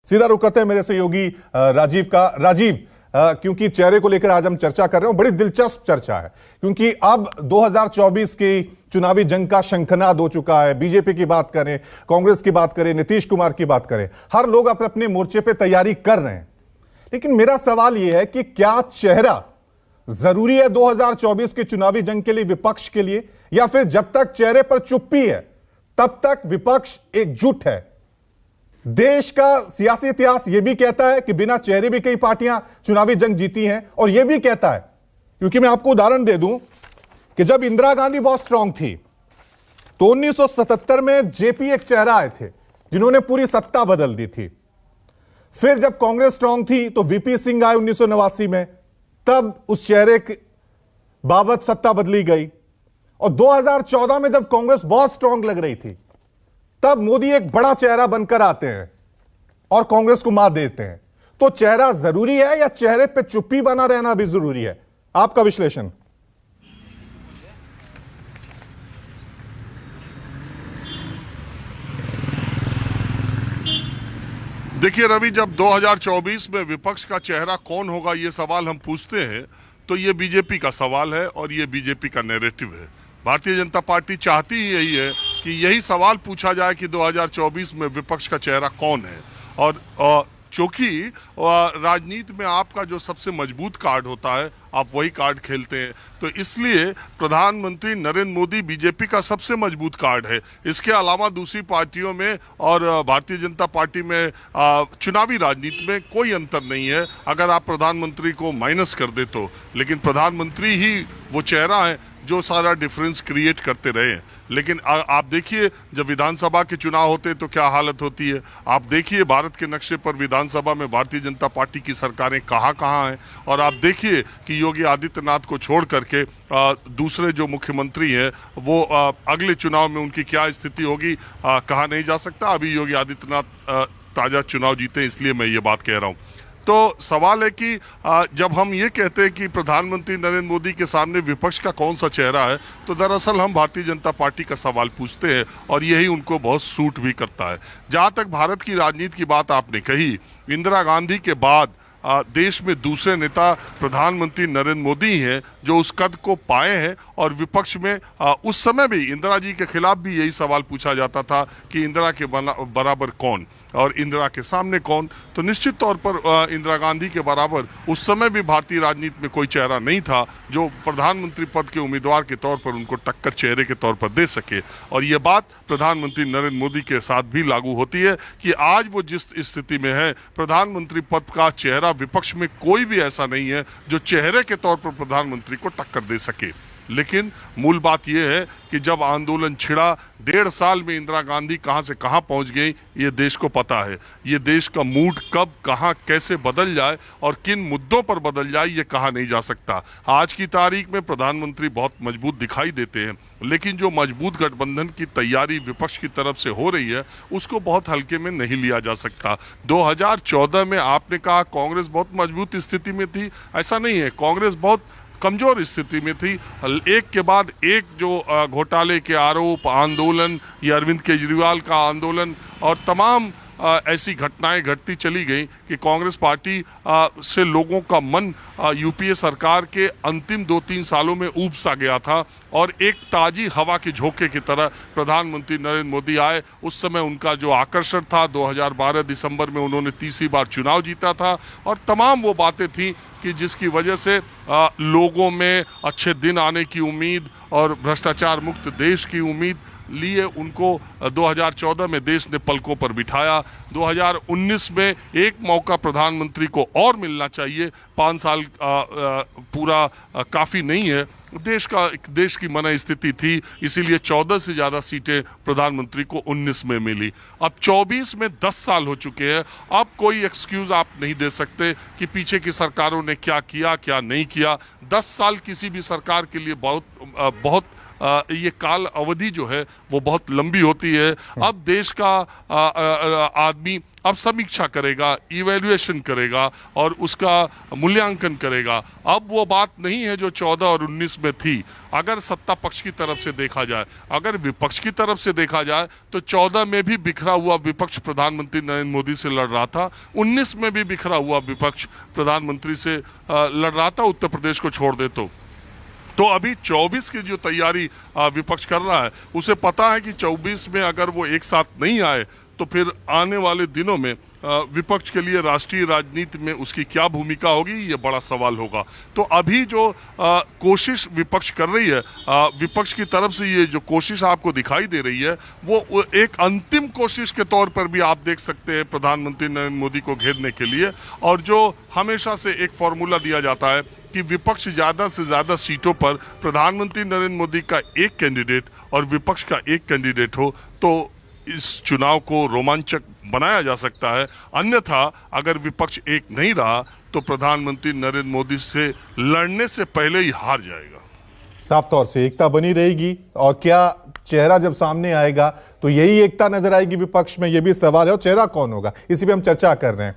सीधा रुख करते हैं मेरे सहयोगी राजीव का। राजीव, क्योंकि चेहरे को लेकर आज हम चर्चा कर रहे हैं, बड़ी दिलचस्प चर्चा है क्योंकि अब 2024 की चुनावी जंग का शंखनाद हो चुका है। बीजेपी की बात करें, कांग्रेस की बात करें, नीतीश कुमार की बात करें, हर लोग अपने अपने मोर्चे पे तैयारी कर रहे हैं। लेकिन मेरा सवाल यह है कि क्या चेहरा जरूरी है 2024 की चुनावी जंग के लिए, विपक्ष के लिए, या फिर जब तक चेहरे पर चुप्पी है तब तक विपक्ष एकजुट है? देश का सियासी इतिहास यह भी कहता है कि बिना चेहरे भी कई पार्टियां चुनावी जंग जीती हैं, और यह भी कहता है, क्योंकि मैं आपको उदाहरण दे दूं कि जब इंदिरा गांधी बहुत स्ट्रांग थी तो 1977 में जेपी एक चेहरा आए थे जिन्होंने पूरी सत्ता बदल दी थी। फिर जब कांग्रेस स्ट्रांग थी तो वीपी सिंह आए 1989 में, तब उस चेहरे के बाबत सत्ता बदली गई। और 2014 में जब कांग्रेस बहुत स्ट्रांग लग रही थी तब मोदी एक बड़ा चेहरा बनकर आते हैं और कांग्रेस को मात देते हैं। तो चेहरा जरूरी है या चेहरे पे चुप्पी बना रहना भी जरूरी है? आपका विश्लेषण। देखिए रवि, जब 2024 में विपक्ष का चेहरा कौन होगा ये सवाल हम पूछते हैं तो ये बीजेपी का सवाल है और ये बीजेपी का नैरेटिव है। भारतीय जनता पार्टी चाहती ही यही है कि यही सवाल पूछा जाए कि 2024 में विपक्ष का चेहरा कौन है। और क्योंकि राजनीति में आपका जो सबसे मजबूत कार्ड होता है आप वही कार्ड खेलते हैं, तो इसलिए प्रधानमंत्री नरेंद्र मोदी बीजेपी का सबसे मजबूत कार्ड है। इसके अलावा दूसरी पार्टियों में और भारतीय जनता पार्टी में चुनावी राजनीति में कोई अंतर नहीं है अगर आप प्रधानमंत्री को माइनस कर दे तो। लेकिन प्रधानमंत्री ही वो चेहरा है जो सारा डिफरेंस क्रिएट करते रहे हैं। लेकिन आप देखिए जब विधानसभा के चुनाव होते हैं तो क्या हालत होती है। आप देखिए भारत के नक्शे पर विधानसभा में भारतीय जनता पार्टी की सरकारें कहाँ हैं, और आप देखिए कि योगी आदित्यनाथ को छोड़ करके दूसरे जो मुख्यमंत्री हैं वो अगले चुनाव में उनकी क्या स्थिति होगी कहा नहीं जा सकता। अभी योगी आदित्यनाथ ताज़ा चुनाव जीते इसलिए मैं ये बात कह रहा हूँ। तो सवाल है कि जब हम ये कहते हैं कि प्रधानमंत्री नरेंद्र मोदी के सामने विपक्ष का कौन सा चेहरा है, तो दरअसल हम भारतीय जनता पार्टी का सवाल पूछते हैं और यही उनको बहुत सूट भी करता है। जहाँ तक भारत की राजनीति की बात आपने कही, इंदिरा गांधी के बाद देश में दूसरे नेता प्रधानमंत्री नरेंद्र मोदी हैं जो उस कद को पाए हैं। और विपक्ष में उस समय भी इंदिरा जी के खिलाफ भी यही सवाल पूछा जाता था कि इंदिरा के बराबर कौन और इंदिरा के सामने कौन। तो निश्चित तौर पर इंदिरा गांधी के बराबर उस समय भी भारतीय राजनीति में कोई चेहरा नहीं था जो प्रधानमंत्री पद के उम्मीदवार के तौर पर उनको टक्कर चेहरे के तौर पर दे सके। और ये बात प्रधानमंत्री नरेंद्र मोदी के साथ भी लागू होती है कि आज वो जिस स्थिति में है, प्रधानमंत्री पद का चेहरा विपक्ष में कोई भी ऐसा नहीं है जो चेहरे के तौर पर प्रधानमंत्री को टक्कर दे सके। लेकिन मूल बात यह है कि जब आंदोलन छिड़ा, 1.5 साल में इंदिरा गांधी कहां से कहां पहुंच गई ये देश को पता है। ये देश का मूड कब कहां कैसे बदल जाए और किन मुद्दों पर बदल जाए ये कहा नहीं जा सकता। आज की तारीख में प्रधानमंत्री बहुत मजबूत दिखाई देते हैं, लेकिन जो मजबूत गठबंधन की तैयारी विपक्ष की तरफ से हो रही है उसको बहुत हल्के में नहीं लिया जा सकता। 2014 में आपने कहा कांग्रेस बहुत मजबूत स्थिति में थी, ऐसा नहीं है। कांग्रेस बहुत कमजोर स्थिति में थी। एक के बाद एक जो घोटाले के आरोप, आंदोलन, ये अरविंद केजरीवाल का आंदोलन और तमाम ऐसी घटनाएं घटती चली गई कि कांग्रेस पार्टी से लोगों का मन यूपीए सरकार के अंतिम 2-3 सालों में ऊब सा गया था। और एक ताजी हवा के झोंके की तरह प्रधानमंत्री नरेंद्र मोदी आए। उस समय उनका जो आकर्षण था, 2012 दिसंबर में उन्होंने तीसरी बार चुनाव जीता था और तमाम वो बातें थी कि जिसकी वजह से लोगों में अच्छे दिन आने की उम्मीद और भ्रष्टाचार मुक्त देश की उम्मीद लिए उनको 2014 में देश ने पलकों पर बिठाया। 2019 में एक मौका प्रधानमंत्री को और मिलना चाहिए। 5 साल पूरा काफ़ी नहीं है। देश की मन स्थिति थी, इसीलिए 14 से ज़्यादा सीटें प्रधानमंत्री को 19 में मिली। अब 24 में 10 साल हो चुके हैं। अब कोई एक्सक्यूज़ आप नहीं दे सकते कि पीछे की सरकारों ने क्या किया क्या नहीं किया। 10 साल किसी भी सरकार के लिए बहुत ये काल अवधि जो है वो बहुत लंबी होती है। अब देश का आदमी अब समीक्षा करेगा, इवैल्यूएशन करेगा और उसका मूल्यांकन करेगा। अब वो बात नहीं है जो 14 और 19 में थी। अगर सत्ता पक्ष की तरफ से देखा जाए, अगर विपक्ष की तरफ से देखा जाए तो 14 में भी बिखरा हुआ विपक्ष प्रधानमंत्री नरेंद्र मोदी से लड़ रहा था, 19 में भी बिखरा हुआ विपक्ष प्रधानमंत्री से लड़ रहा था, उत्तर प्रदेश को छोड़ दे तो अभी 24 की जो तैयारी विपक्ष कर रहा है, उसे पता है कि 24 में अगर वो एक साथ नहीं आए तो फिर आने वाले दिनों में विपक्ष के लिए राष्ट्रीय राजनीति में उसकी क्या भूमिका होगी, ये बड़ा सवाल होगा। तो अभी जो कोशिश विपक्ष कर रही है, विपक्ष की तरफ से ये जो कोशिश आपको दिखाई दे रही है, वो एक अंतिम कोशिश के तौर पर भी आप देख सकते हैं प्रधानमंत्री नरेंद्र मोदी को घेरने के लिए। और जो हमेशा से एक फॉर्मूला दिया जाता है कि विपक्ष ज्यादा से ज्यादा सीटों पर प्रधानमंत्री नरेंद्र मोदी का एक कैंडिडेट और विपक्ष का एक कैंडिडेट हो तो इस चुनाव को रोमांचक बनाया जा सकता है। अन्यथा अगर विपक्ष एक नहीं रहा तो प्रधानमंत्री नरेंद्र मोदी से लड़ने से पहले ही हार जाएगा। साफ तौर से एकता बनी रहेगी और क्या चेहरा जब सामने आएगा तो यही एकता नजर आएगी विपक्ष में, यह भी सवाल है। और चेहरा कौन होगा, इसी पे हम चर्चा कर रहे हैं।